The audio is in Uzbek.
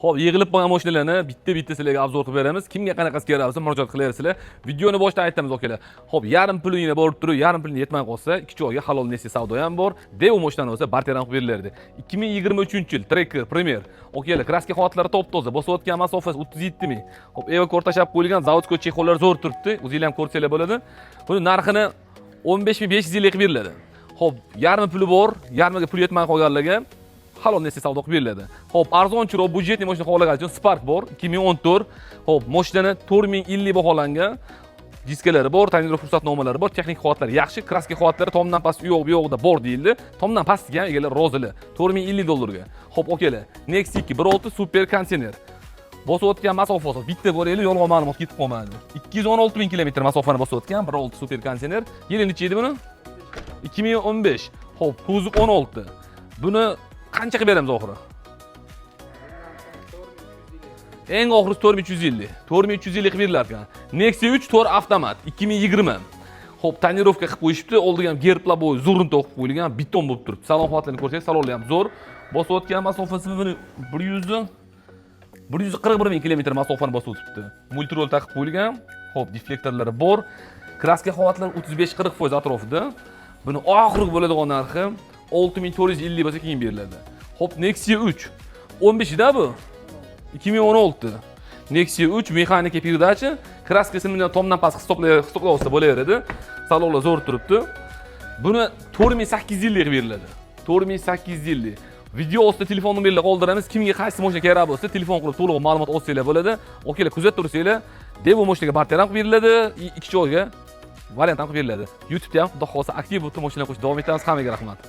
Xo'p, yig'ilib qolgan mashinalarni bitta-bitta sizlarga obzor qilib beramiz. Kimga qanaqasi kerak bo'lsa murojaat qilaversizlar. Videoni boshdan aytamiz akalar. Xo'p, yarim pulingni borib turib, yarim pulingni yetmay qolsa, ikki joyga halol Nexia savdo ham bor. Dev mashinani bo'lsa barter ham qilib berilardi. 2023-yil Tracker Premier. Okalar, kraska holatlari top-toza, bosayotgan masofasi 37 ming. Xo'p, Eva kortashab qo'yilgan zavodskiy chexollar zo'r turibdi. O'zingizlar ham ko'rsanglar bo'ladi. Buni narxini 15500 yilga qilib beriladi. Xo'p, yarmi puli bor, yarmiga pul yetmay qolganlarga halol Nexia savdo qilib beriladi. Xo'p, arzonchiroq budjetli mashina xohlagan uchun Spark bor, 2014. Xo'p, mashinani 4050 baholangan. Diskalari bor, tayinlov fursatnomalari bor, texnik holatlari yaxshi, kraska holatlari tomdan past u yo'g'ida bor deyildi. Tomdan pastiga ham egalar rozilar. 4050 dollarga. Xo'p, okalar, Nexia 2 1.6 super kontener. Bosayotgan masofasi bitta ko'raylik, yolg'on ma'lumot ketib qolmadi. 216 ming kilometr masofani bosayotgan 1.6 super kontener. Yili necha edi buni? 2015. Xo'p, kuzovi 16. Buni qancha qilib beramiz oxiri? Eng oxirisi 4350. 4350 qilib berilar ekan. Nexia 3 to'rt avtomat 2020. Xo'p, tonirovka qilib qo'yishibdi. Oldiga ham gerplaboy zo'rin to'qib qo'yilgan, beton bo'lib turibdi. Salon holatlarini ko'rsangiz, salonlar ham zo'r. Bosayotgan masofasi buni 141 ming kilometr masofani bosib o'tibdi. Multirol taqib qo'yilgan. Xo'p, deflektorlari bor. Kraska holatlari 35-40% atrofida. Buni oxirgi bo'ladigan narxi 6450 bo'lsa keyin beriladi. Xo'p, Nexia 3 15 da bu. 2016. Nexia 3 mexanika передача, kraskasini tomdan past hisoblasa bo'laveradi. Salonlar zo'r turibdi. Buni 4850 qilib beriladi. 4850. Video ostida telefon nomerlarini qoldiramiz. Kimga qaysi mashina kerak bo'lsa, telefon qilib to'liq ma'lumot olsanglar bo'ladi. Okalar, kuzatib tursanglar, Devo mashinaga barter ham qilib beriladi, ikki joyga variant ham qilib beriladi. YouTube'da ham xudo xolsa aktiv bo'lib mashina qo'shib davom etamiz. Hammaga rahmat.